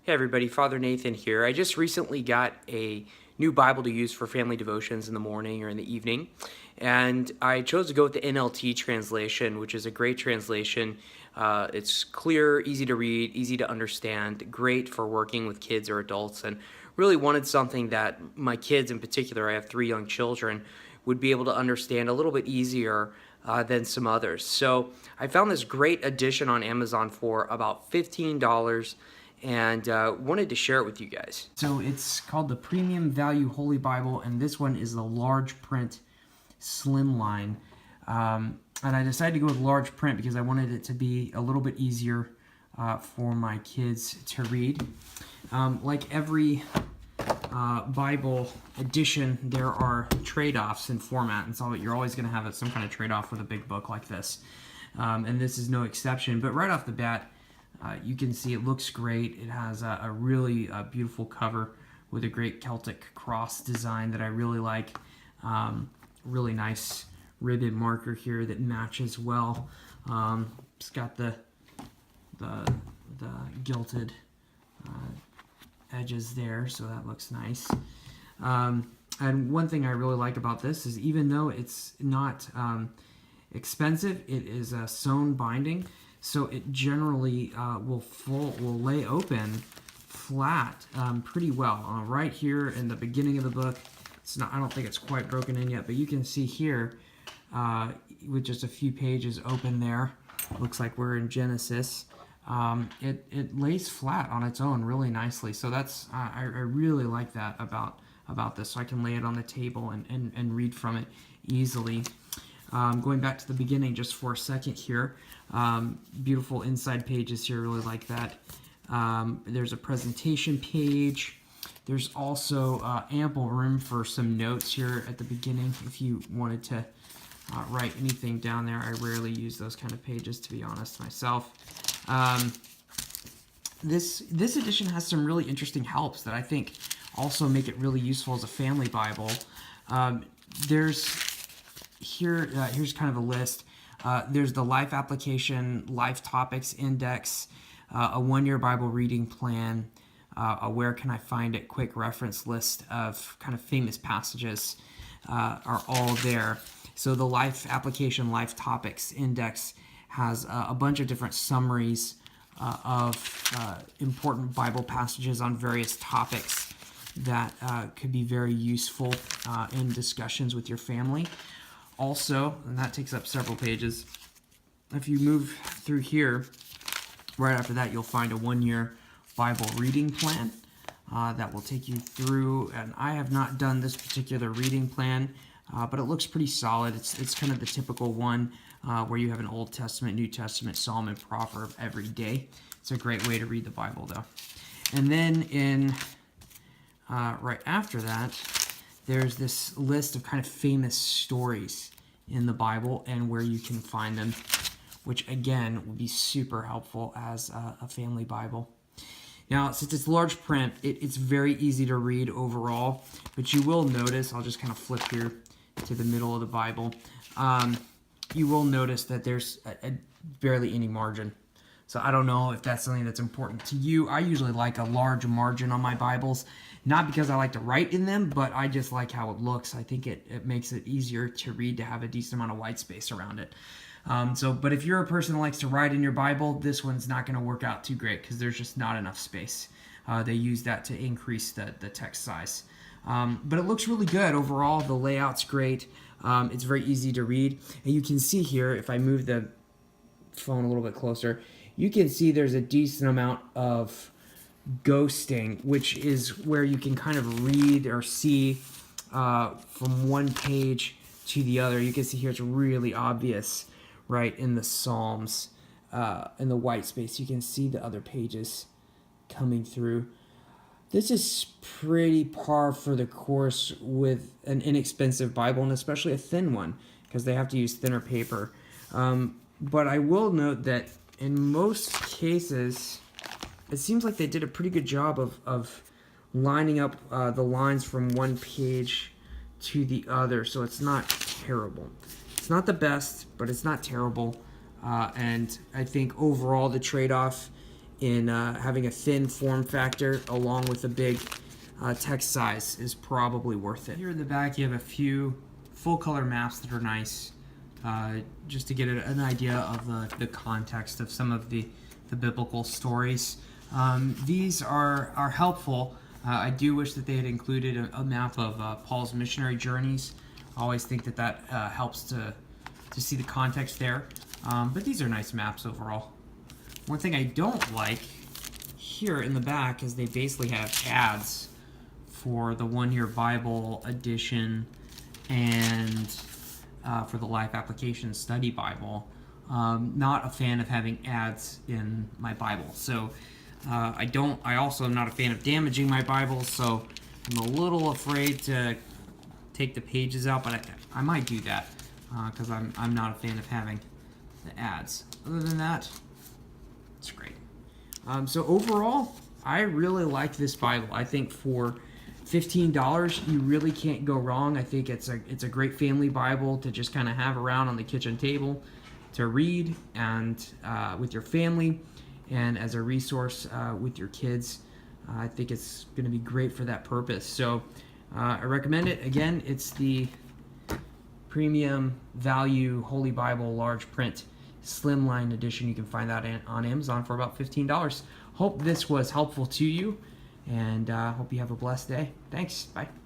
Hey everybody, Father Nathan here. I just recently got a new Bible to use for family devotions in the morning or in the evening, and I chose to go with the NLT translation, which is a great translation. It's clear, easy to read, easy to understand, great for working with kids or adults, and really wanted something that my kids in particular, I have 3 young children, would be able to understand a little bit easier than some others. So I found this great edition on Amazon for about $15 and wanted to share it with you guys. So it's called the Premium Value Holy Bible, and this one is the large print Slimline. And I decided to go with large print because I wanted it to be a little bit easier for my kids to read. Like every Bible edition, there are trade-offs in format, and so you're always going to have some kind of trade-off with a big book like this. And this is no exception. But right off the bat, you can see it looks great. It has a really beautiful cover with a great Celtic cross design that I really like. Really nice ribbon marker here that matches well. It's got the gilded edges there, so that looks nice. And one thing I really like about this is even though it's not expensive, it is a sewn binding. So it generally will lay open flat pretty well. Right here in the beginning of the book, I don't think it's quite broken in yet, but you can see here with just a few pages open there, looks like we're in Genesis. It lays flat on its own really nicely. So that's I really like that about this. So I can lay it on the table and read from it easily. Going back to the beginning just for a second here, beautiful inside pages here, really like that. There's a presentation page. There's also ample room for some notes here at the beginning if you wanted to write anything down there. I rarely use those kind of pages, to be honest, myself. This edition has some really interesting helps that I think also make it really useful as a family Bible. Here's kind of a list. There's the life application, life topics index, a one-year Bible reading plan, a where can I find it quick reference list of kind of famous passages are all there. So the life application, life topics index has a bunch of different summaries of important Bible passages on various topics that could be very useful in discussions with your family. Also, and that takes up several pages, if you move through here, right after that you'll find a one-year Bible reading plan that will take you through, and I have not done this particular reading plan, but it looks pretty solid. It's kind of the typical one where you have an Old Testament, New Testament, Psalm, and Proverb every day. It's a great way to read the Bible, though. And then right after that, there's this list of kind of famous stories in the Bible and where you can find them, which again would be super helpful as a family Bible. Now, since it's large print, it's very easy to read overall, but you will notice, I'll just kind of flip here to the middle of the Bible, you will notice that there's barely any margin. So I don't know if that's something that's important to you. I usually like a large margin on my Bibles, not because I like to write in them, but I just like how it looks. I think it makes it easier to read, to have a decent amount of white space around it. But if you're a person that likes to write in your Bible, this one's not going to work out too great because there's just not enough space. They use that to increase the text size. But it looks really good overall. The layout's great. It's very easy to read. And you can see here, if I move the phone a little bit closer, you can see there's a decent amount of ghosting, which is where you can kind of read or see from one page to the other. You can see here it's really obvious, right, in the Psalms, in the white space. You can see the other pages coming through. This is pretty par for the course with an inexpensive Bible, and especially a thin one, because they have to use thinner paper. But I will note that in most cases, it seems like they did a pretty good job of lining up the lines from one page to the other, so it's not terrible. It's not the best, but it's not terrible. And I think overall the trade-off in having a thin form factor along with a big text size is probably worth it. Here in the back you have a few full color maps that are nice, just to get an idea of the context of some of the biblical stories. These are helpful. I do wish that they had included a map of Paul's missionary journeys. I always think that helps to see the context there. But these are nice maps overall. One thing I don't like here in the back is they basically have ads for the one-year Bible edition and for the Life Application Study Bible. Not a fan of having ads in my Bible. So I also am not a fan of damaging my Bible, so I'm a little afraid to take the pages out, but I might do that because I'm not a fan of having the ads. Other than that, it's great. So overall, I really like this Bible. I think for $15, you really can't go wrong. I think it's a great family Bible to just kind of have around on the kitchen table to read and with your family, and as a resource with your kids. I think it's going to be great for that purpose. So I recommend it. Again, it's the premium value Holy Bible large print Slimline edition. You can find that on Amazon for about $15. Hope this was helpful to you, and hope you have a blessed day. Thanks. Bye.